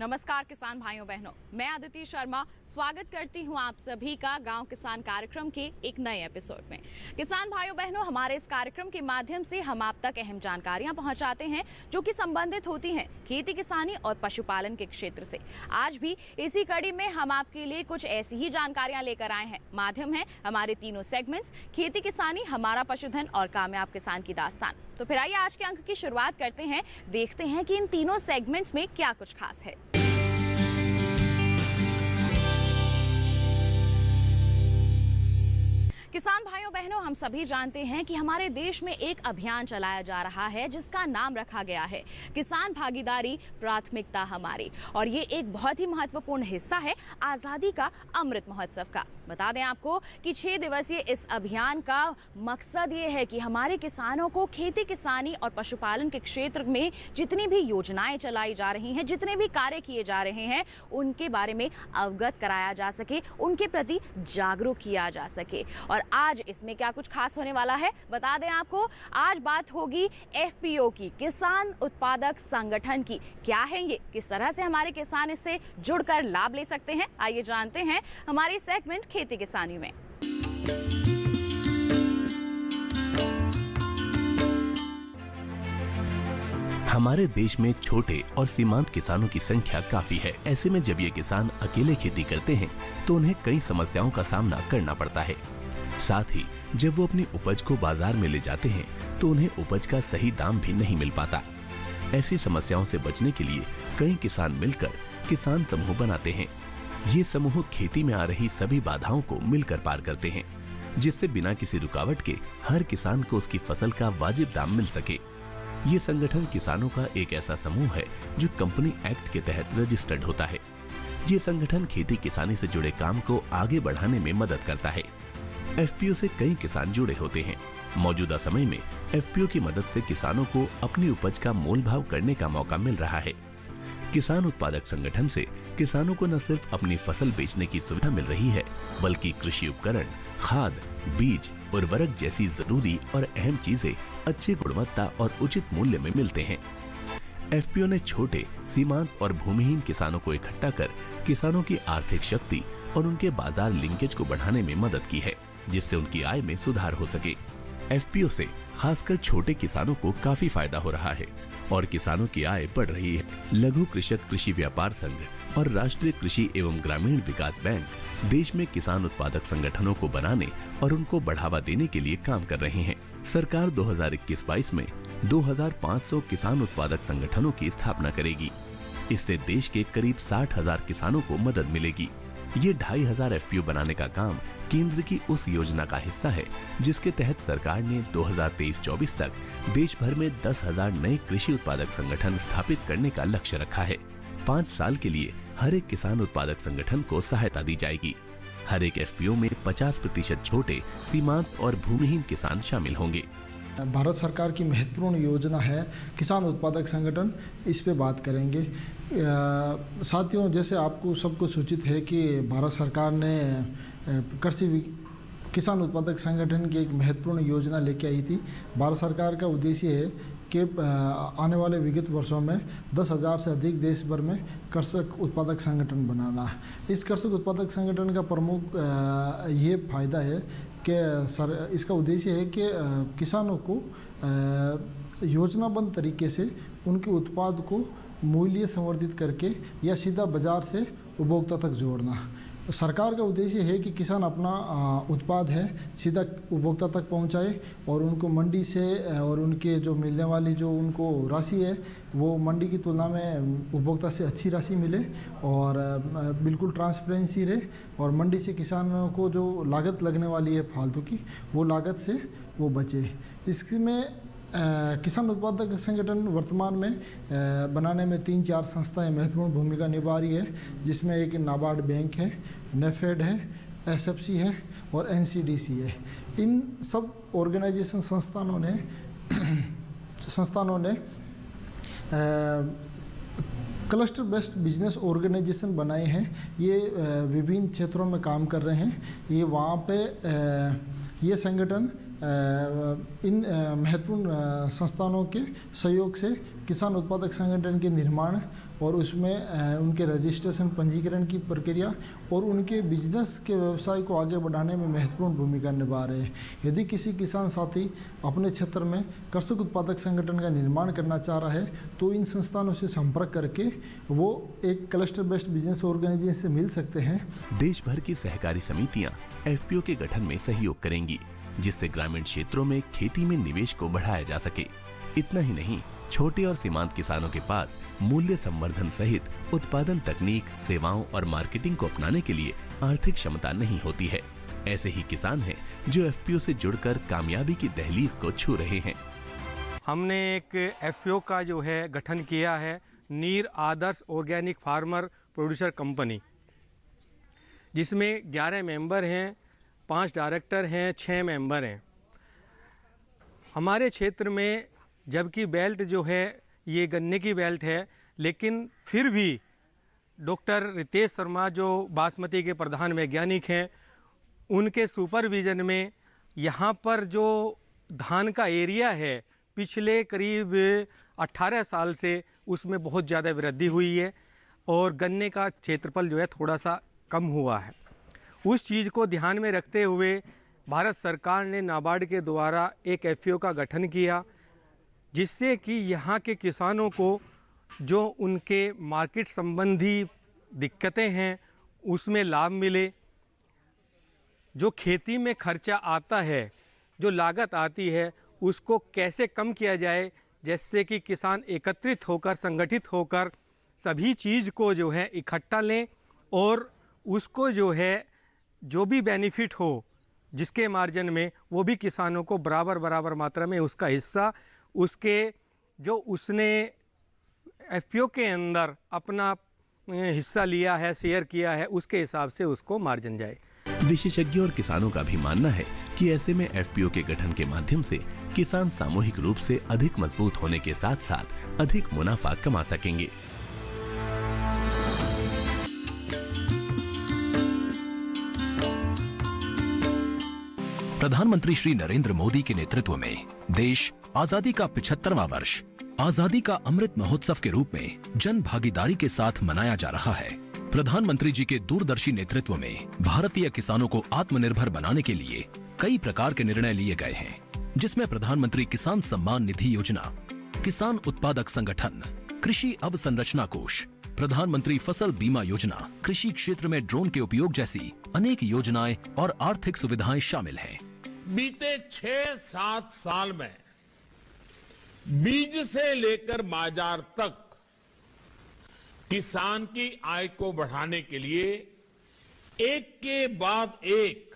नमस्कार किसान भाइयों बहनों, मैं अदिति शर्मा स्वागत करती हूं आप सभी का गांव किसान कार्यक्रम के एक नए एपिसोड में। किसान भाइयों बहनों, हमारे इस कार्यक्रम के माध्यम से हम आप तक अहम जानकारियां पहुंचाते हैं जो कि संबंधित होती हैं खेती किसानी और पशुपालन के क्षेत्र से। आज भी इसी कड़ी में हम आपके लिए कुछ ऐसी ही जानकारियां लेकर आए हैं। माध्यम है हमारे तीनों सेगमेंट्स खेती किसानी, हमारा पशुधन और कामयाब किसान की दास्तान। तो फिर आइए आज के अंक की शुरुआत करते हैं, देखते हैं कि इन तीनों सेगमेंट्स में क्या कुछ खास है। किसान भाइयों बहनों, हम सभी जानते हैं कि हमारे देश में एक अभियान चलाया जा रहा है जिसका नाम रखा गया है किसान भागीदारी प्राथमिकता हमारी, और ये एक बहुत ही महत्वपूर्ण हिस्सा है आज़ादी का अमृत महोत्सव का। बता दें आपको कि 6 दिवसीय इस अभियान का मकसद ये है कि हमारे किसानों को खेती किसानी और पशुपालन के क्षेत्र में जितनी भी योजनाएं चलाई जा रही हैं, जितने भी कार्य किए जा रहे हैं, उनके बारे में अवगत कराया जा सके, उनके प्रति जागरूक किया जा सके। और आज इसमें क्या कुछ खास होने वाला है, बता दें आपको, आज बात होगी एफपीओ की, किसान उत्पादक संगठन की। क्या है ये, किस तरह से हमारे किसान इससे जुड़कर लाभ ले सकते हैं, आइए जानते हैं हमारी सेगमेंट खेती किसानी में। हमारे देश में छोटे और सीमांत किसानों की संख्या काफी है। ऐसे में जब ये किसान अकेले खेती करते हैं तो उन्हें कई समस्याओं का सामना करना पड़ता है। साथ ही जब वो अपनी उपज को बाजार में ले जाते हैं तो उन्हें उपज का सही दाम भी नहीं मिल पाता। ऐसी समस्याओं से बचने के लिए कई किसान मिलकर किसान समूह बनाते हैं। ये समूह खेती में आ रही सभी बाधाओं को मिलकर पार करते हैं, जिससे बिना किसी रुकावट के हर किसान को उसकी फसल का वाजिब दाम मिल सके। ये संगठन किसानों का एक ऐसा समूह है जो कंपनी एक्ट के तहत रजिस्टर्ड होता है। ये संगठन खेती किसानी से जुड़े काम को आगे बढ़ाने में मदद करता है। एफपीओ से कई किसान जुड़े होते हैं। मौजूदा समय में एफपीओ की मदद से किसानों को अपनी उपज का मोल भाव करने का मौका मिल रहा है। किसान उत्पादक संगठन से किसानों को न सिर्फ अपनी फसल बेचने की सुविधा मिल रही है, बल्कि कृषि उपकरण, खाद, बीज, उर्वरक जैसी जरूरी और अहम चीजें अच्छी गुणवत्ता और उचित मूल्य में मिलते हैं। एफपीओ ने छोटे, सीमांत और भूमिहीन किसानों को इकट्ठा कर किसानों की आर्थिक शक्ति और उनके बाजार लिंकेज को बढ़ाने में मदद की है, जिससे उनकी आय में सुधार हो सके। एफपीओ से खासकर छोटे किसानों को काफी फायदा हो रहा है और किसानों की आय बढ़ रही है। लघु कृषक कृषि व्यापार संघ और राष्ट्रीय कृषि एवं ग्रामीण विकास बैंक देश में किसान उत्पादक संगठनों को बनाने और उनको बढ़ावा देने के लिए काम कर रहे हैं। सरकार 2021-22 में 2500 किसान उत्पादक संगठनों की स्थापना करेगी। इससे देश के करीब 60,000 किसानों को मदद मिलेगी। ये 2500 एफपीओ बनाने का काम केंद्र की उस योजना का हिस्सा है जिसके तहत सरकार ने 2023-24 तक देश भर में 10,000 नए कृषि उत्पादक संगठन स्थापित करने का लक्ष्य रखा है। 5 साल के लिए हर एक किसान उत्पादक संगठन को सहायता दी जाएगी। हर एक एफपीओ में 50% छोटे, सीमांत और भूमिहीन किसान शामिल होंगे। भारत सरकार की महत्वपूर्ण योजना है किसान उत्पादक संगठन, इस पे बात करेंगे। साथियों, जैसे आपको सबको सूचित है कि भारत सरकार ने किसान उत्पादक संगठन की एक महत्वपूर्ण योजना लेके आई थी। भारत सरकार का उद्देश्य है कि आने वाले विगत वर्षों में 10,000 से अधिक देश भर में कृषक उत्पादक संगठन बनाना है। इस कृषक उत्पादक संगठन का प्रमुख ये फायदा है कि इसका उद्देश्य है कि किसानों को योजनाबद्ध तरीके से उनके उत्पाद को मूल्य संवर्धित करके या सीधा बाजार से उपभोक्ता तक जोड़ना। सरकार का उद्देश्य है कि किसान अपना उत्पाद है सीधा उपभोक्ता तक पहुंचाए और उनको मंडी से और उनके जो मिलने वाली जो उनको राशि है वो मंडी की तुलना में उपभोक्ता से अच्छी राशि मिले और बिल्कुल ट्रांसपेरेंसी रहे और मंडी से किसानों को जो लागत लगने वाली है फालतू की, वो लागत से वो बचे। इसमें किसान उत्पादक संगठन वर्तमान में बनाने में 3-4 संस्थाएं महत्वपूर्ण भूमिका निभा रही है, जिसमें एक नाबार्ड बैंक है, नेफेड है, एसएफसी है और एनसीडीसी है। इन सब ऑर्गेनाइजेशन संस्थानों ने क्लस्टर बेस्ड बिजनेस ऑर्गेनाइजेशन बनाए हैं। ये विभिन्न क्षेत्रों में काम कर रहे हैं। ये वहाँ पे ये संगठन इन महत्वपूर्ण संस्थानों के सहयोग से किसान उत्पादक संगठन के निर्माण और उसमें उनके रजिस्ट्रेशन, पंजीकरण की प्रक्रिया और उनके बिजनेस के व्यवसाय को आगे बढ़ाने में महत्वपूर्ण भूमिका निभा रहे हैं। यदि किसी किसान साथी अपने क्षेत्र में कृषक उत्पादक संगठन का निर्माण करना चाह रहा है तो इन संस्थानों से संपर्क करके वो एक क्लस्टर बेस्ड बिजनेस ऑर्गेनाइजेशन से मिल सकते हैं। देश भर की सहकारी समितियां एफपीओ के गठन में सहयोग करेंगी, जिससे ग्रामीण क्षेत्रों में खेती में निवेश को बढ़ाया जा सके। इतना ही नहीं, छोटे और सीमांत किसानों के पास मूल्य संवर्धन सहित उत्पादन तकनीक, सेवाओं और मार्केटिंग को अपनाने के लिए आर्थिक क्षमता नहीं होती है। ऐसे ही किसान हैं जो एफपीओ से जुड़कर कामयाबी की दहलीज को छू रहे हैं। हमने एक एफपीओ का जो है गठन किया है, नीर आदर्श ऑर्गेनिक फार्मर प्रोड्यूसर कंपनी, जिसमें 11 मेंबर हैं, 5 डायरेक्टर हैं, 6 मेंबर हैं। हमारे क्षेत्र में जबकि बेल्ट जो है ये गन्ने की बेल्ट है, लेकिन फिर भी डॉक्टर रितेश शर्मा जो बासमती के प्रधान वैज्ञानिक हैं, उनके सुपरविजन में यहाँ पर जो धान का एरिया है पिछले करीब 18 साल से उसमें बहुत ज़्यादा वृद्धि हुई है और गन्ने का क्षेत्रफल जो है थोड़ा सा कम हुआ है। उस चीज़ को ध्यान में रखते हुए भारत सरकार ने नाबार्ड के द्वारा एक एफपीओ का गठन किया, जिससे कि यहाँ के किसानों को जो उनके मार्केट संबंधी दिक्कतें हैं उसमें लाभ मिले। जो खेती में खर्चा आता है, जो लागत आती है, उसको कैसे कम किया जाए, जैसे कि किसान एकत्रित होकर, संगठित होकर सभी चीज़ को जो है इकट्ठा लें और उसको जो है जो भी बेनिफिट हो जिसके मार्जिन में, वो भी किसानों को बराबर मात्रा में उसका हिस्सा, उसके जो उसने एफपीओ के अंदर अपना हिस्सा लिया है, शेयर किया है, उसके हिसाब से उसको मार्जिन जाए। विशेषज्ञों और किसानों का भी मानना है कि ऐसे में एफपीओ के गठन के माध्यम से किसान सामूहिक रूप से अधिक मजबूत होने के साथ साथ अधिक मुनाफा कमा सकेंगे। प्रधानमंत्री श्री नरेंद्र मोदी के नेतृत्व में देश आजादी का 75वां वर्ष आजादी का अमृत महोत्सव के रूप में जन भागीदारी के साथ मनाया जा रहा है। प्रधानमंत्री जी के दूरदर्शी नेतृत्व में भारतीय किसानों को आत्मनिर्भर बनाने के लिए कई प्रकार के निर्णय लिए गए हैं, जिसमें प्रधानमंत्री किसान सम्मान निधि योजना, किसान उत्पादक संगठन, कृषि अवसंरचना कोष, प्रधानमंत्री फसल बीमा योजना, कृषि क्षेत्र में ड्रोन के उपयोग जैसी अनेक योजनाएं और आर्थिक सुविधाएं शामिल हैं। बीते 6-7 साल में बीज से लेकर बाजार तक किसान की आय को बढ़ाने के लिए एक के बाद एक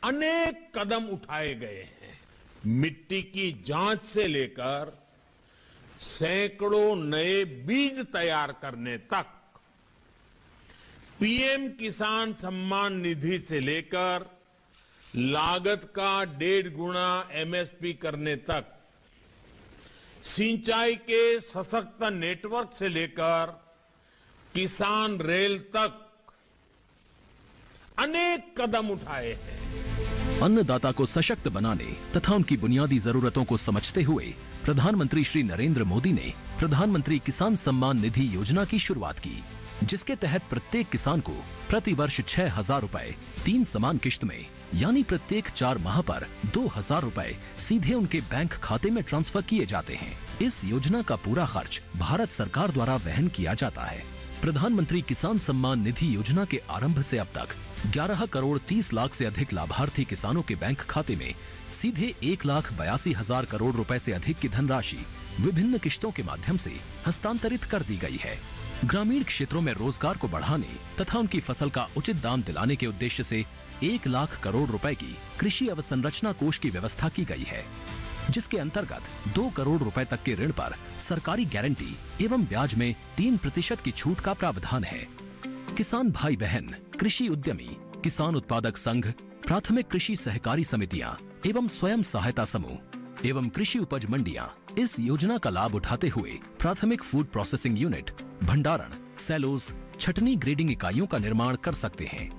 अनेक कदम उठाए गए हैं। मिट्टी की जांच से लेकर सैकड़ों नए बीज तैयार करने तक, पीएम किसान सम्मान निधि से लेकर लागत का 1.5 गुना एमएसपी करने तक, सिंचाई के सशक्त नेटवर्क से लेकर किसान रेल तक अनेक कदम उठाए हैं। अन्नदाता को सशक्त बनाने तथा उनकी बुनियादी जरूरतों को समझते हुए प्रधानमंत्री श्री नरेंद्र मोदी ने प्रधानमंत्री किसान सम्मान निधि योजना की शुरुआत की, जिसके तहत प्रत्येक किसान को प्रति वर्ष 6,000 रुपए 3 समान किश्त में यानी प्रत्येक 4 माह पर 2,000 रुपए सीधे उनके बैंक खाते में ट्रांसफर किए जाते हैं। इस योजना का पूरा खर्च भारत सरकार द्वारा वहन किया जाता है। प्रधानमंत्री किसान सम्मान निधि योजना के आरंभ से अब तक 11 करोड़ 30 लाख से अधिक लाभार्थी किसानों के बैंक खाते में सीधे 1,82,000 करोड़ रुपए से अधिक की धनराशि विभिन्न किश्तों के माध्यम से हस्तांतरित कर दी गई है। ग्रामीण क्षेत्रों में रोजगार को बढ़ाने तथा उनकी फसल का उचित दाम दिलाने के उद्देश्य से 1 लाख करोड़ रुपए की कृषि अवसंरचना कोष की व्यवस्था की गई है, जिसके अंतर्गत 2 करोड़ रुपए तक के ऋण पर सरकारी गारंटी एवं ब्याज में 3% की छूट का प्रावधान है। किसान भाई बहन, कृषि उद्यमी, किसान उत्पादक संघ, प्राथमिक कृषि सहकारी समितियां एवं स्वयं सहायता समूह एवं कृषि उपज मंडियां इस योजना का लाभ उठाते हुए प्राथमिक फूड प्रोसेसिंग यूनिट, भंडारण, सेलोज, छटनी ग्रेडिंग इकाइयों का निर्माण कर सकते हैं।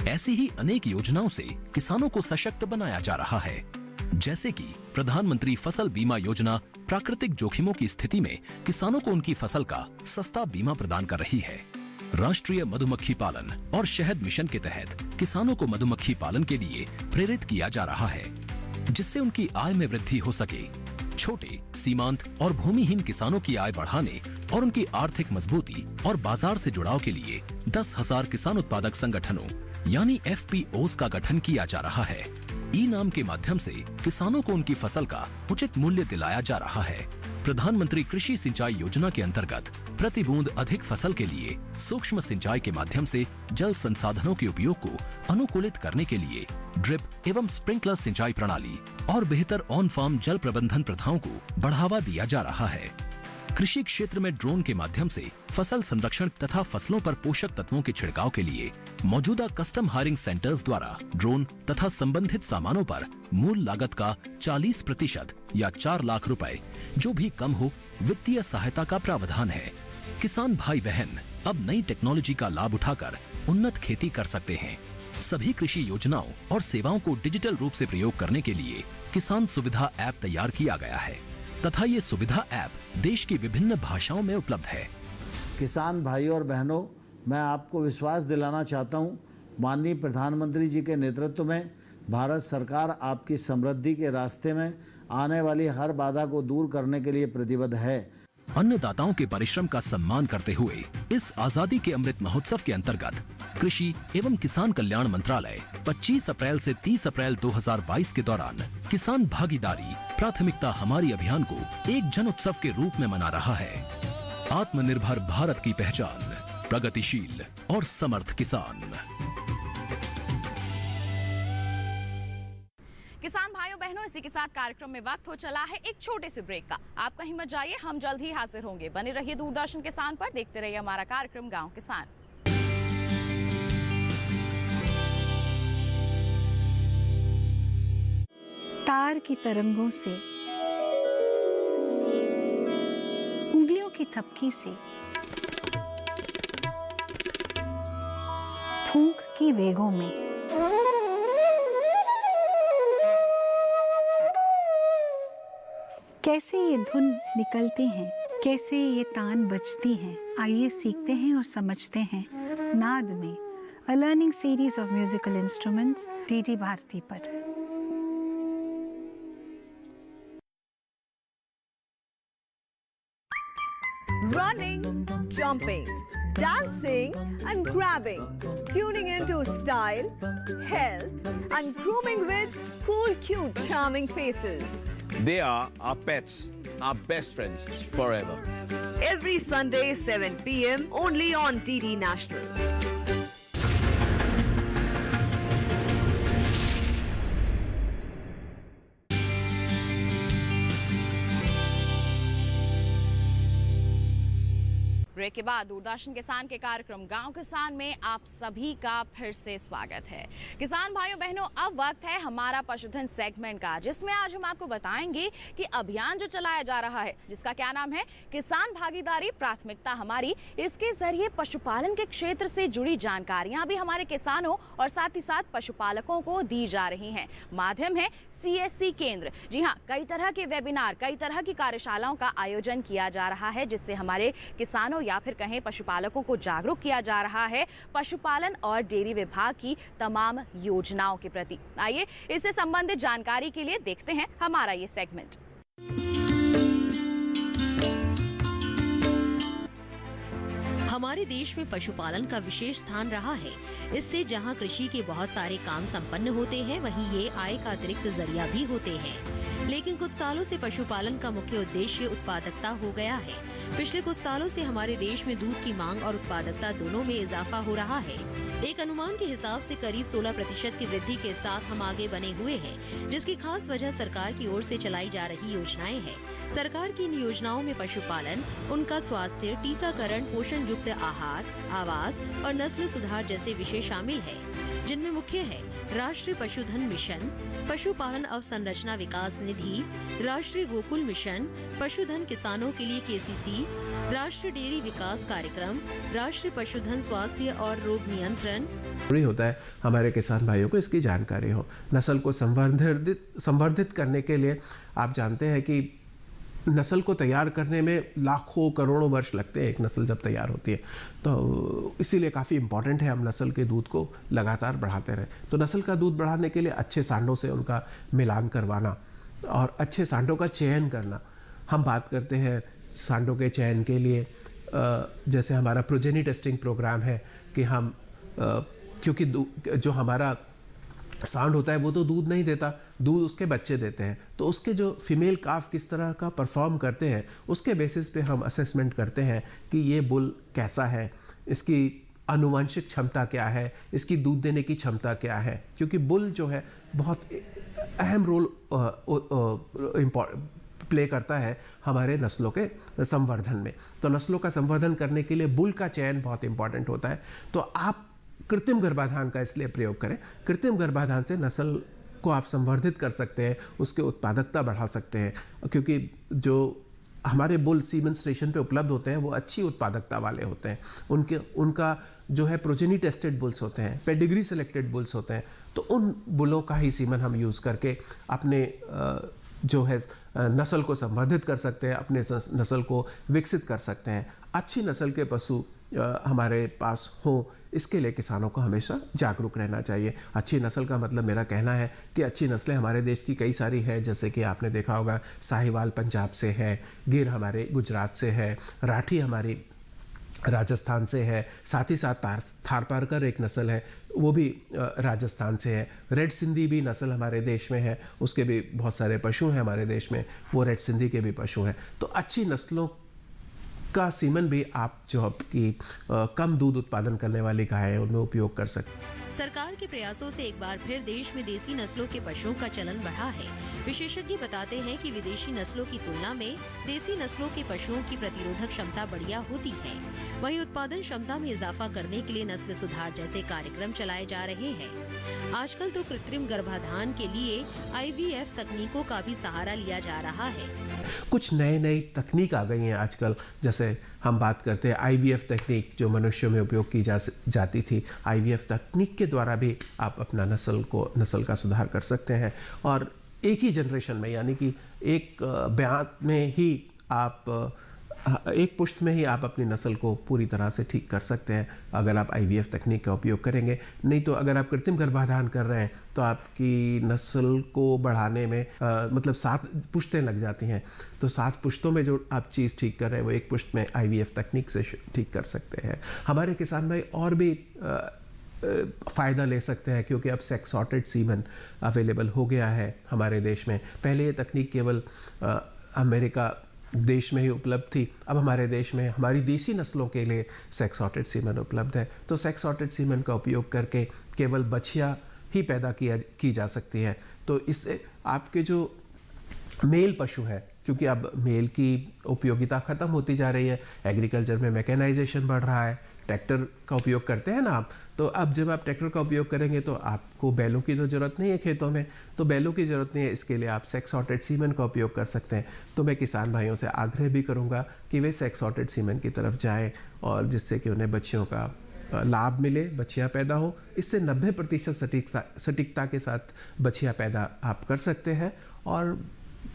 ऐसी ही अनेक योजनाओं से किसानों को सशक्त बनाया जा रहा है। जैसे कि प्रधानमंत्री फसल बीमा योजना प्राकृतिक जोखिमों की स्थिति में किसानों को उनकी फसल का सस्ता बीमा प्रदान कर रही है। राष्ट्रीय मधुमक्खी पालन और शहद मिशन के तहत किसानों को मधुमक्खी पालन के लिए प्रेरित किया जा रहा है, जिससे उनकी आय में वृद्धि हो सके। छोटे, सीमांत और भूमिहीन किसानों की आय बढ़ाने और उनकी आर्थिक मजबूती और बाजार से जुड़ाव के लिए 10,000 किसान उत्पादक संगठनों यानी FPOs का गठन किया जा रहा है। ई-नाम के माध्यम से किसानों को उनकी फसल का उचित मूल्य दिलाया जा रहा है। प्रधानमंत्री कृषि सिंचाई योजना के अंतर्गत प्रति बूंद अधिक फसल के लिए सूक्ष्म सिंचाई के माध्यम से जल संसाधनों के उपयोग को अनुकूलित करने के लिए ड्रिप एवं स्प्रिंकलर सिंचाई प्रणाली और बेहतर ऑन फार्म जल प्रबंधन प्रथाओं को बढ़ावा दिया जा रहा है। कृषि क्षेत्र में ड्रोन के माध्यम से फसल संरक्षण तथा फसलों पर पोषक तत्वों के छिड़काव के लिए मौजूदा कस्टम हायरिंग सेंटर्स द्वारा ड्रोन तथा संबंधित सामानों पर मूल लागत का 40% या 4 लाख रुपए जो भी कम हो वित्तीय सहायता का प्रावधान है। किसान भाई बहन अब नई टेक्नोलॉजी का लाभ उठाकर उन्नत खेती कर सकते हैं। सभी कृषि योजनाओं और सेवाओं को डिजिटल रूप से प्रयोग करने के लिए किसान सुविधा ऐप तैयार किया गया है तथा ये सुविधा ऐप देश की विभिन्न भाषाओं में उपलब्ध है। किसान भाइयों और बहनों, मैं आपको विश्वास दिलाना चाहता हूं, माननीय प्रधानमंत्री जी के नेतृत्व में भारत सरकार आपकी समृद्धि के रास्ते में आने वाली हर बाधा को दूर करने के लिए प्रतिबद्ध है। अन्नदाताओं के परिश्रम का सम्मान करते हुए इस आजादी के अमृत महोत्सव के अंतर्गत कृषि एवं किसान कल्याण मंत्रालय 25 अप्रैल से 30 अप्रैल 2022 के दौरान किसान भागीदारी प्राथमिकता हमारी अभियान को एक जन उत्सव के रूप में मना रहा है। आत्मनिर्भर भारत की पहचान, प्रगतिशील और समर्थ किसान। किसान भाइयों बहनों, इसी के साथ कार्यक्रम में वक्त हो चला है एक छोटे से ब्रेक का। आप कहीं मत जाइए, हम जल्द ही हाजिर होंगे। बने रहिए दूरदर्शन किसान पर, देखते रहिए हमारा कार्यक्रम गांव किसान। तार की तरंगों से, उंगलियों की थपकी से, फूंक की वेगों में, कैसे ये धुन निकलती हैं, कैसे ये तान बजती हैं, आइए सीखते हैं और समझते हैं नाद में, a learning series of musical instruments DD Bharati पर। Running, jumping, dancing and grabbing, tuning into style, health and grooming with cool, cute, charming faces. They are our pets, our best friends forever. Every Sunday 7 p.m. only on DD National. Break के बाद दूरदर्शन किसान के कार्यक्रम गांव किसान में आप सभी का फिर से स्वागत है। किसान भाइयों बहनों, अब वक्त है हमारा पशुधन सेगमेंट का, जिसमें आज हम आपको बताएंगे कि अभियान जो चलाया जा रहा है, जिसका क्या नाम है किसान भागीदारी प्राथमिकता हमारी, इसके जरिए पशुपालन के क्षेत्र से जुड़ी जानकारियां भी हमारे किसानों और साथ ही साथ पशुपालकों को दी जा रही हैं। माध्यम है CSC केंद्र। जी हाँ, कई तरह के वेबिनार, कई तरह की कार्यशालाओं का आयोजन किया जा रहा है, जिससे हमारे किसानों या फिर कहें पशुपालकों को जागरूक किया जा रहा है पशुपालन और डेयरी विभाग की तमाम योजनाओं के प्रति। आइए इससे संबंधित जानकारी के लिए देखते हैं हमारा ये सेगमेंट। हमारे देश में पशुपालन का विशेष स्थान रहा है। इससे जहां कृषि के बहुत सारे काम संपन्न होते हैं, वहीं ये आय का अतिरिक्त जरिया भी होते हैं। लेकिन कुछ सालों से पशुपालन का मुख्य उद्देश्य उत्पादकता हो गया है। पिछले कुछ सालों से हमारे देश में दूध की मांग और उत्पादकता दोनों में इजाफा हो रहा है। एक अनुमान के हिसाब से करीब 16% की वृद्धि के साथ हम आगे बने हुए हैं, जिसकी खास वजह सरकार की ओर से चलाई जा रही योजनाएं हैं। सरकार की इन योजनाओं में पशुपालन, उनका स्वास्थ्य, टीकाकरण, पोषण युक्त आहार, आवास और नस्ल सुधार जैसे विषय शामिल है, जिनमें मुख्य है राष्ट्रीय पशुधन मिशन, पशुपालन अवसंरचना विकास निधि, राष्ट्रीय गोकुल मिशन, पशुधन किसानों के लिए KCC, राष्ट्रीय डेयरी विकास कार्यक्रम, राष्ट्रीय पशुधन स्वास्थ्य और रोग नियंत्रण जरूरी होता है हमारे किसान भाइयों को इसकी जानकारी हो। नस्ल को संवर्धित करने के लिए आप जानते हैं कि नस्ल को तैयार करने में लाखों करोड़ों वर्ष लगते हैं एक नस्ल जब तैयार होती है, तो इसीलिए काफ़ी इम्पॉर्टेंट है हम नस्ल के दूध को लगातार बढ़ाते रहें। तो नस्ल का दूध बढ़ाने के लिए अच्छे सांडों से उनका मिलान करवाना और अच्छे सांडों का चयन करना। हम बात करते हैं सांडों के चयन के लिए, जैसे हमारा प्रोजेनी टेस्टिंग प्रोग्राम है कि हम क्योंकि जो हमारा सांड होता है वो तो दूध नहीं देता, दूध उसके बच्चे देते हैं, तो उसके जो फीमेल काफ किस तरह का परफॉर्म करते हैं उसके बेसिस पे हम असेसमेंट करते हैं कि ये बुल कैसा है, इसकी आनुवंशिक क्षमता क्या है, इसकी दूध देने की क्षमता क्या है। क्योंकि बुल जो है बहुत अहम रोल प्ले करता है हमारे नस्लों के संवर्धन में। तो नस्लों का संवर्धन करने के लिए बुल का चयन बहुत इंपॉर्टेंट होता है। तो आप कृत्रिम गर्भाधान का इसलिए प्रयोग करें। कृत्रिम गर्भाधान से नस्ल को आप संवर्धित कर सकते हैं, उसके उत्पादकता बढ़ा सकते हैं, क्योंकि जो हमारे बुल सीमेन स्टेशन पे उपलब्ध होते हैं वो अच्छी उत्पादकता वाले होते हैं। उनका जो है प्रोजेनी टेस्टेड बुल्स होते हैं, पेडिग्री सेलेक्टेड बुल्स होते हैं, तो उन बुलों का ही सीमन हम यूज़ करके अपने जो है नस्ल को संवर्धित कर सकते हैं, अपने नस्ल को विकसित कर सकते हैं। अच्छी नस्ल के पशु हमारे पास हो, इसके लिए किसानों को हमेशा जागरूक रहना चाहिए। अच्छी नस्ल का मतलब मेरा कहना है कि अच्छी नस्लें हमारे देश की कई सारी है, जैसे कि आपने देखा होगा साहिवाल पंजाब से है, गिर हमारे गुजरात से है, राठी हमारी राजस्थान से है, साथ ही साथ थारपारकर एक नस्ल है वो भी राजस्थान से है। रेड सिंधी भी नस्ल हमारे देश में है, उसके भी बहुत सारे पशु हैं हमारे देश में, वो रेड सिंधी के भी पशु हैं। तो अच्छी नस्लों का सीमन भी आप जो आपकी कम दूध उत्पादन करने वाली गायें उनमें उपयोग कर सकते हैं। सरकार के प्रयासों से एक बार फिर देश में देसी नस्लों के पशुओं का चलन बढ़ा है। विशेषज्ञ बताते हैं कि विदेशी नस्लों की तुलना में देसी नस्लों के पशुओं की प्रतिरोधक क्षमता बढ़िया होती है। वहीं उत्पादन क्षमता में इजाफा करने के लिए नस्ल सुधार जैसे कार्यक्रम चलाए जा रहे हैं। आजकल तो कृत्रिम गर्भाधान के लिए IVF तकनीकों का भी सहारा लिया जा रहा है। कुछ नई तकनीक आ गई हैं आजकल, जैसे हम बात करते हैं IVF तकनीक जो मनुष्यों में उपयोग की जाती थी। IVF तकनीक के द्वारा भी आप अपना नस्ल का सुधार कर सकते हैं और एक ही जनरेशन में, यानी कि एक ब्यात में ही आप एक पुष्ट में ही आप अपनी नस्ल को पूरी तरह से ठीक कर सकते हैं अगर आप IVF तकनीक का उपयोग करेंगे। नहीं तो अगर आप कृत्रिम गर्भाधान कर रहे हैं तो आपकी नस्ल को बढ़ाने में मतलब 7 पुश्तें लग जाती हैं। तो 7 पुश्तों में जो आप चीज़ ठीक कर रहे हैं वो एक पुश्त में IVF तकनीक से ठीक कर सकते हैं। हमारे किसान भाई और भी फ़ायदा ले सकते हैं क्योंकि अब सेक्स सॉर्टेड सीमन अवेलेबल हो गया है हमारे देश में। पहले ये तकनीक केवल अमेरिका देश में ही उपलब्ध थी, अब हमारे देश में हमारी देसी नस्लों के लिए सेक्स सॉर्टेड सीमन उपलब्ध है। तो सेक्स सॉर्टेड सीमन का उपयोग करके केवल बछिया ही पैदा की जा सकती है। तो इससे आपके जो मेल पशु है, क्योंकि अब मेल की उपयोगिता ख़त्म होती जा रही है, एग्रीकल्चर में मैकेनाइजेशन बढ़ रहा है, ट्रैक्टर का उपयोग करते हैं ना आप, तो अब जब आप ट्रैक्टर का उपयोग करेंगे तो आपको बैलों की तो ज़रूरत नहीं है खेतों में, तो बैलों की ज़रूरत नहीं है, इसके लिए आप सेक्स सॉर्टेड सीमन का उपयोग कर सकते हैं। तो मैं किसान भाइयों से आग्रह भी करूंगा कि वे सेक्स सॉर्टेड सीमन की तरफ जाएं और जिससे कि उन्हें बच्चियों का लाभ मिले, बच्चियाँ पैदा हो। इससे 90% सटीकता के साथ बच्चियाँ पैदा आप कर सकते हैं और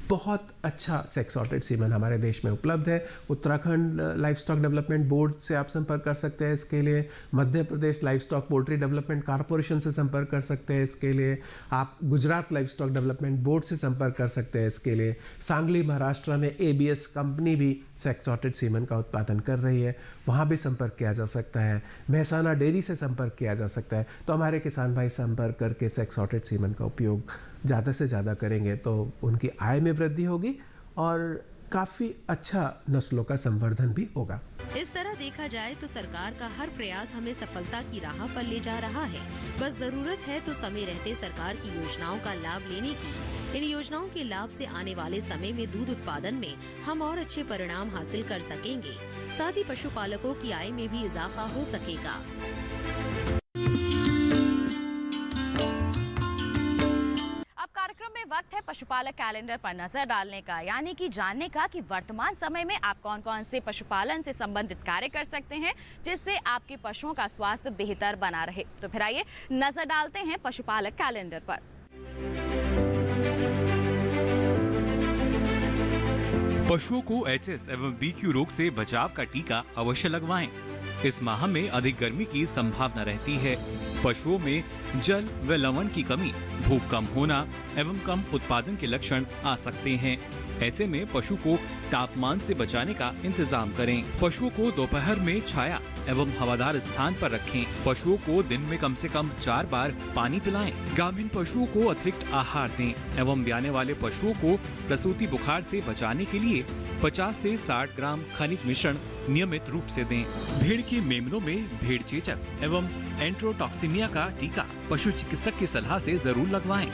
बहुत अच्छा सेक्स सॉर्टेड सीमन हमारे देश में उपलब्ध है। Uttarakhand life stock development board से आप संपर्क कर सकते हैं इसके लिए, Madhya Pradesh life stock poultry development corporation से संपर्क कर सकते हैं इसके लिए, आप Gujarat life stock development board से संपर्क कर सकते हैं इसके लिए। सांगली महाराष्ट्र में ABS कंपनी भी सेक्स सॉर्टेड सीमन का उत्पादन कर रही है, वहाँ भी संपर्क किया जा सकता है। महसाना डेयरी से संपर्क किया जा सकता है। तो हमारे किसान भाई संपर्क करके सेक्स सॉर्टेड सीमन का उपयोग ज़्यादा से ज़्यादा करेंगे तो उनकी आय में वृद्धि होगी और काफ़ी अच्छा नस्लों का संवर्धन भी होगा। इस तरह देखा जाए तो सरकार का हर प्रयास हमें सफलता की राह पर ले जा रहा है। बस जरूरत है तो समय रहते सरकार की योजनाओं का लाभ लेने की। इन योजनाओं के लाभ से आने वाले समय में दूध उत्पादन में हम और अच्छे परिणाम हासिल कर सकेंगे, साथ ही पशुपालकों की आय में भी इजाफा हो सकेगा। अब कार्यक्रम में वक्त है पशुपालक कैलेंडर पर नजर डालने का, यानी कि जानने का कि वर्तमान समय में आप कौन कौन से पशुपालन से संबंधित कार्य कर सकते हैं जिससे आपके पशुओं का स्वास्थ्य बेहतर बना रहे। तो फिर आइए नजर डालते हैं पशुपालक कैलेंडर पर। पशुओं को एचएस एवं बीक्यू रोग से बचाव का टीका अवश्य लगवाएं। इस माह में अधिक गर्मी की संभावना रहती है। पशुओं में जल व लवण की कमी, भूख कम होना एवं कम उत्पादन के लक्षण आ सकते हैं। ऐसे में पशु को तापमान से बचाने का इंतजाम करें। पशुओं को दोपहर में छाया एवं हवादार स्थान पर रखें। पशुओं को दिन में कम से कम 4 बार पानी पिलाएं। गाभिन पशुओं को अतिरिक्त आहार दें एवं ब्याने वाले पशुओं को प्रसूति बुखार से बचाने के लिए 50 से 60 ग्राम खनिज मिश्रण नियमित रूप से दें। भेड़ के मेमनों में भेड़ चेचक एवं एंट्रोटॉक्सिमिया का टीका पशु चिकित्सक की सलाह से जरूर लगवाएं।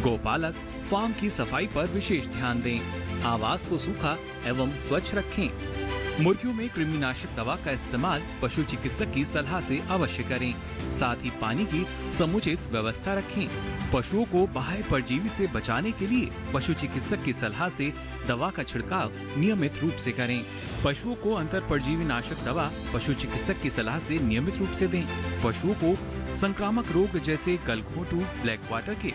गौपालक फार्म की सफाई पर विशेष ध्यान दें। आवास को सूखा एवं स्वच्छ रखें। मुर्गियों में कृमिनाशक दवा का इस्तेमाल पशु चिकित्सक की सलाह से अवश्य करें। साथ ही पानी की समुचित व्यवस्था रखें। पशुओं को बाह्य परजीवी से बचाने के लिए पशु चिकित्सक की सलाह से दवा का छिड़काव नियमित रूप से करें। पशुओं को अंतर परजीवी नाशक दवा पशु चिकित्सक की सलाह से नियमित रूप से दें। पशुओं को संक्रामक रोग जैसे गलघोंटू, ब्लैक वाटर के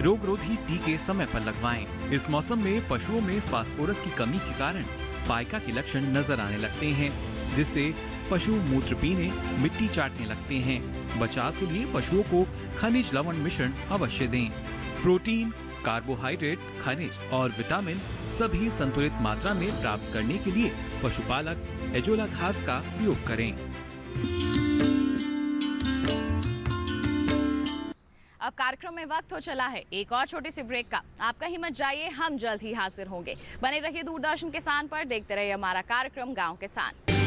रोगरोधी टीके समय पर लगवाएं। इस मौसम में पशुओं में फास्फोरस की कमी के कारण पाइका के लक्षण नजर आने लगते हैं, जिससे पशु मूत्र पीने, मिट्टी चाटने लगते हैं। बचाव के लिए पशुओं को खनिज लवण मिश्रण अवश्य दें। प्रोटीन, कार्बोहाइड्रेट, खनिज और विटामिन सभी संतुलित मात्रा में प्राप्त करने के लिए पशुपालक एजोला घास का प्रयोग करें। अब कार्यक्रम में वक्त हो चला है एक और छोटी सी ब्रेक का। आपका ही मत जाइए, हम जल्द ही हाजिर होंगे। बने रहिए दूरदर्शन किसान पर, देखते रहिए हमारा कार्यक्रम गांव किसान।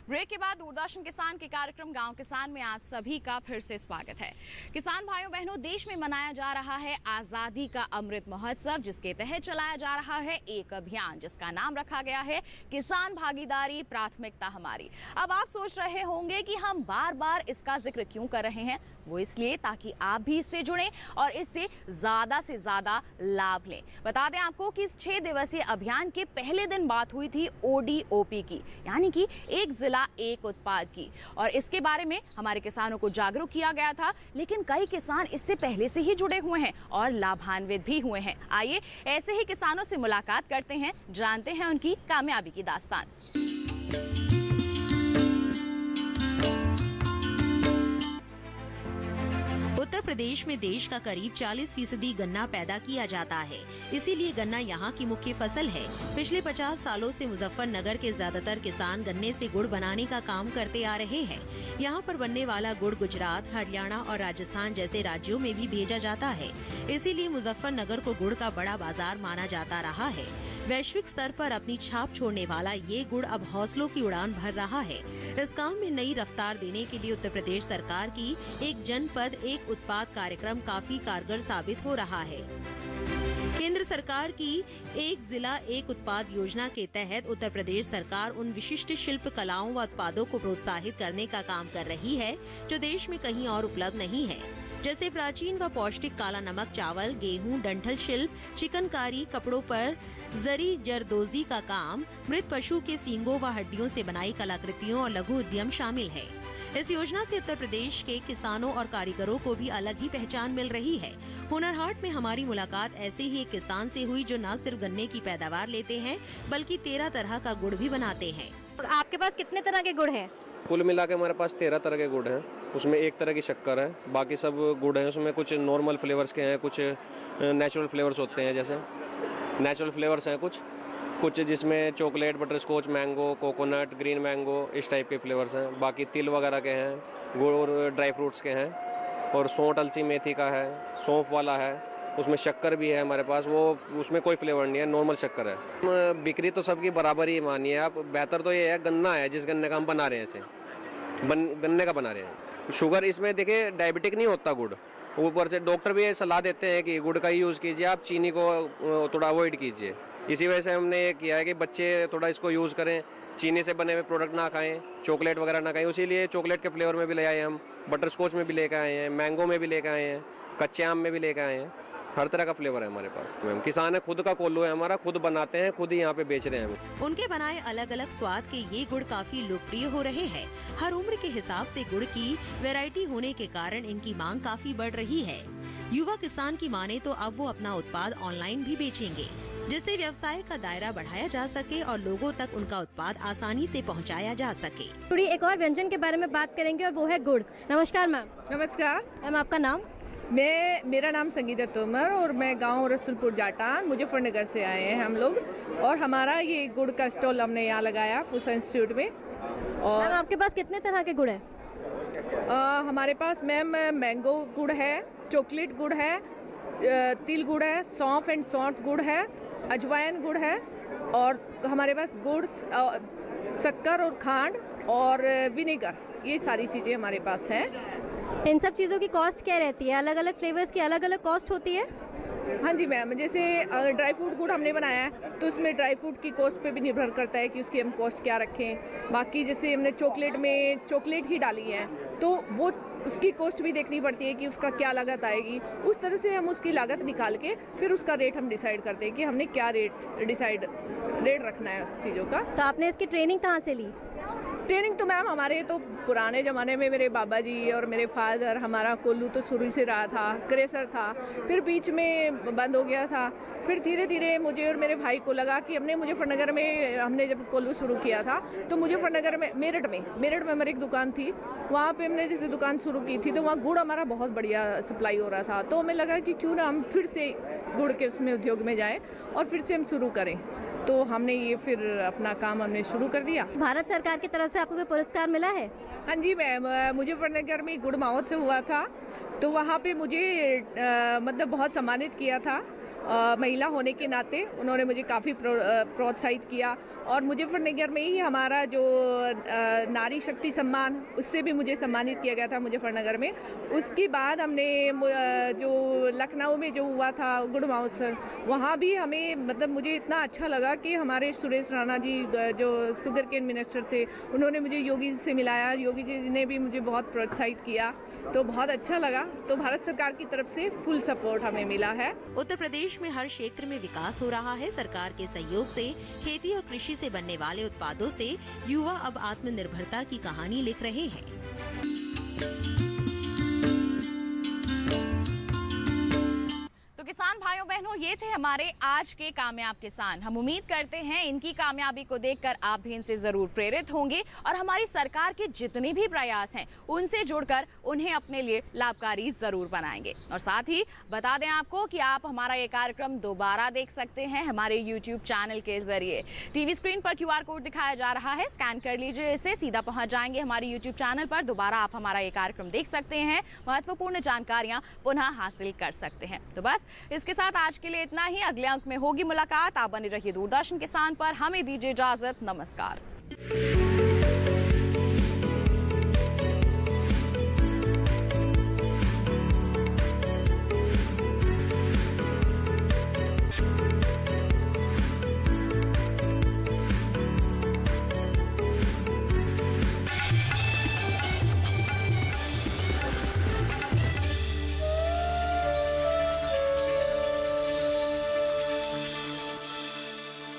ब्रेक के बाद दूरदर्शन किसान के कार्यक्रम गांव किसान में आप सभी का फिर से स्वागत है। किसान भाइयों बहनों, देश में मनाया जा रहा है आज़ादी का अमृत महोत्सव, जिसके तहत चलाया जा रहा है एक अभियान जिसका नाम रखा गया है किसान भागीदारी प्राथमिकता हमारी। अब आप सोच रहे होंगे कि हम बार बार इसका जिक्र क्यों कर रहे हैं। वो इसलिए ताकि आप भी इससे जुड़ें और इससे ज़्यादा से ज़्यादा लाभ लें। बता दें आपको कि इस 6 दिवसीय अभियान के पहले दिन बात हुई थी ODOP की, यानी कि एक जिला एक उत्पाद की, और इसके बारे में हमारे किसानों को जागरूक किया गया था। लेकिन कई किसान इससे पहले से ही जुड़े हुए हैं और लाभान्वित भी हुए हैं। आइए ऐसे ही किसानों से मुलाकात करते हैं, जानते हैं उनकी कामयाबी की दास्तान। उत्तर प्रदेश में देश का करीब 40% गन्ना पैदा किया जाता है, इसीलिए गन्ना यहाँ की मुख्य फसल है। पिछले 50 सालों से मुजफ्फरनगर के ज्यादातर किसान गन्ने से गुड़ बनाने का काम करते आ रहे हैं। यहाँ पर बनने वाला गुड़ गुजरात, हरियाणा और राजस्थान जैसे राज्यों में भी भेजा जाता है, इसीलिए मुजफ्फरनगर को गुड़ का बड़ा बाजार माना जाता रहा है। वैश्विक स्तर पर अपनी छाप छोड़ने वाला ये गुड़ अब हौसलों की उड़ान भर रहा है। इस काम में नई रफ्तार देने के लिए उत्तर प्रदेश सरकार की एक जनपद एक उत्पाद कार्यक्रम काफी कारगर साबित हो रहा है। केंद्र सरकार की एक जिला एक उत्पाद योजना के तहत उत्तर प्रदेश सरकार उन विशिष्ट शिल्प कलाओं व उत्पादों को प्रोत्साहित करने का काम कर रही है जो देश में कहीं और उपलब्ध नहीं है, जैसे प्राचीन व पौष्टिक काला नमक चावल, गेहूं, डंठल शिल्प, चिकनकारी, कपड़ों पर जरी जरदोजी का काम, मृत पशु के सींगों व हड्डियों से बनाई कलाकृतियों और लघु उद्यम शामिल है। इस योजना से उत्तर प्रदेश के किसानों और कारीगरों को भी अलग ही पहचान मिल रही है। हुनर हाट में हमारी मुलाकात ऐसे ही एक किसान से हुई जो न सिर्फ गन्ने की पैदावार लेते हैं बल्कि 13 तरह का गुड़ भी बनाते हैं। आपके पास कितने तरह के गुड़ हैं? कुल मिला के हमारे पास 13 तरह के गुड़ हैं। उसमें एक तरह की शक्कर है, बाकी सब गुड़ हैं। उसमें कुछ नॉर्मल फ्लेवर्स के हैं, कुछ नेचुरल फ्लेवर्स होते हैं, जैसे नेचुरल फ्लेवर्स हैं कुछ, कुछ जिसमें chocolate, butterscotch, mango, coconut, green mango, इस टाइप के फ्लेवर्स हैं। बाकी तिल वगैरह के हैं, गुड़ और ड्राई फ्रूट्स के हैं, और सौंठ, अलसी, मेथी का है, सौंफ वाला है, उसमें शक्कर भी है हमारे पास। वो उसमें कोई फ्लेवर नहीं है, नॉर्मल शक्कर है। बिक्री तो सबकी बराबर ही मानिए आप। बेहतर तो ये है गन्ना है, जिस गन्ने का हम बना रहे हैं, इसे गन्ने का बना रहे हैं। शुगर इसमें देखिए डायबिटिक नहीं होता गुड़। ऊपर से डॉक्टर भी ये सलाह देते हैं कि गुड़ का ही यूज़ कीजिए, आप चीनी को थोड़ा अवॉइड कीजिए। इसी वजह से हमने ये किया है कि बच्चे थोड़ा इसको यूज़ करें, चीनी से बने हुए प्रोडक्ट ना खाएं, चॉकलेट वगैरह ना खाएं। इसीलिए चॉकलेट के फ्लेवर में भी ले आए हम, बटर स्कॉच में भी लेकर आए हैं, मैंगो में भी लेकर आए हैं, कच्चे आम में भी लेकर आए हैं। हर तरह का फ्लेवर है हमारे पास। मैम किसान है, खुद का कोल्हू है हमारा, खुद बनाते हैं, खुद ही यहाँ पे बेच रहे हैं हम। उनके बनाए अलग अलग स्वाद के ये गुड़ काफी लोकप्रिय हो रहे हैं। हर उम्र के हिसाब से गुड़ की वैरायटी होने के कारण इनकी मांग काफी बढ़ रही है। युवा किसान की माने तो अब वो अपना उत्पाद ऑनलाइन भी बेचेंगे, जिससे व्यवसाय का दायरा बढ़ाया जा सके और लोगों तक उनका उत्पाद आसानी से पहुंचाया जा सके। थोड़ी एक और व्यंजन के बारे में बात करेंगे और वो है गुड़। नमस्कार मैम। नमस्कार मैम, आपका नाम? मेरा नाम संगीता तोमर और मैं गांव रसूलपुर जाटान मुजफ्फरनगर से आए हैं हम लोग, और हमारा ये गुड़ का स्टॉल हमने यहाँ लगाया पूसा इंस्टीट्यूट में। और मैम, आपके पास कितने तरह के गुड़ हैं? हमारे पास मैम मैंगो गुड़ है, चॉकलेट गुड़ है, तिल गुड़ है, सौंफ एंड सौंठ गुड़ है, अजवाइन गुड़ है, और हमारे पास गुड़, शक्कर और खांड और विनेगर, ये सारी चीज़ें हमारे पास हैं। इन सब चीज़ों की कॉस्ट क्या रहती है? अलग अलग फ्लेवर्स की अलग अलग कॉस्ट होती है? हाँ जी मैम, जैसे ड्राई फ्रूट गुड़ हमने बनाया है तो उसमें ड्राई फ्रूट की कॉस्ट पे भी निर्भर करता है कि उसकी हम कॉस्ट क्या रखें। बाकी जैसे हमने चॉकलेट में चॉकलेट ही डाली है तो वो उसकी कॉस्ट भी देखनी पड़ती है कि उसका क्या लागत आएगी। उस तरह से हम उसकी लागत निकाल के फिर उसका रेट हम डिसाइड करते हैं कि हमने क्या रेट रखना है उस चीज़ों का। तो आपने इसकी ट्रेनिंग कहाँ से ली? ट्रेनिंग तो मैम हमारे तो पुराने ज़माने में मेरे बाबा जी और मेरे फादर, हमारा कोल्हू तो शुरू से रहा था, क्रेसर था, फिर बीच में बंद हो गया था। फिर धीरे धीरे मुझे और मेरे भाई को लगा कि मुजफ्फरनगर में हमने जब कोल्हू शुरू किया था तो मुजफ्फरनगर में मेरठ में हमारी एक दुकान थी, वहाँ पे हमने जैसे दुकान शुरू की थी तो वहाँ गुड़ हमारा बहुत बढ़िया सप्लाई हो रहा था। तो हमें लगा कि क्यों ना हम फिर से गुड़ के उसमें उद्योग में जाएँ और फिर से हम शुरू करें। तो हमने ये फिर अपना काम हमने शुरू कर दिया। भारत सरकार की तरफ से आपको कोई पुरस्कार मिला है? हाँ जी मैम, मुजफ्फरनगर में गुड़ महोत्सव हुआ था तो वहाँ पे मुझे मतलब बहुत सम्मानित किया था। महिला होने के नाते उन्होंने मुझे काफ़ी प्रोत्साहित किया, और मुजफ्फरनगर में ही हमारा जो नारी शक्ति सम्मान, उससे भी मुझे सम्मानित किया गया था मुजफ्फरनगर में। उसके बाद हमने जो लखनऊ में जो हुआ था गुड़ महोत्सव, वहाँ भी हमें मतलब मुझे इतना अच्छा लगा कि हमारे सुरेश राणा जी जो शुगर केन मिनिस्टर थे, उन्होंने मुझे योगी जी से मिलाया, योगी जी ने भी मुझे बहुत प्रोत्साहित किया, तो बहुत अच्छा लगा। तो भारत सरकार की तरफ से फुल सपोर्ट हमें मिला है। उत्तर प्रदेश में हर क्षेत्र में विकास हो रहा है। सरकार के सहयोग से खेती और कृषि से बनने वाले उत्पादों से युवा अब आत्मनिर्भरता की कहानी लिख रहे हैं। तो किसान भाइयों बहनों, ये थे हमारे आज के कामयाब किसान। हम उम्मीद करते हैं इनकी कामयाबी को देखकर आप भी इनसे ज़रूर प्रेरित होंगे और हमारी सरकार के जितने भी प्रयास हैं उनसे जुड़कर उन्हें अपने लिए लाभकारी ज़रूर बनाएंगे। और साथ ही बता दें आपको कि आप हमारा ये कार्यक्रम दोबारा देख सकते हैं हमारे YouTube चैनल के ज़रिए। टीवी स्क्रीन पर QR कोड दिखाया जा रहा है, स्कैन कर लीजिए इसे, सीधा पहुँच जाएंगे हमारे YouTube चैनल पर। दोबारा आप हमारा ये कार्यक्रम देख सकते हैं, महत्वपूर्ण जानकारियाँ पुनः हासिल कर सकते हैं। तो बस इसके साथ आज के लिए इतना ही। अगले अंक में होगी मुलाकात। आप बने रहिए दूरदर्शन किसान पर। हमें दीजिए इजाजत। नमस्कार।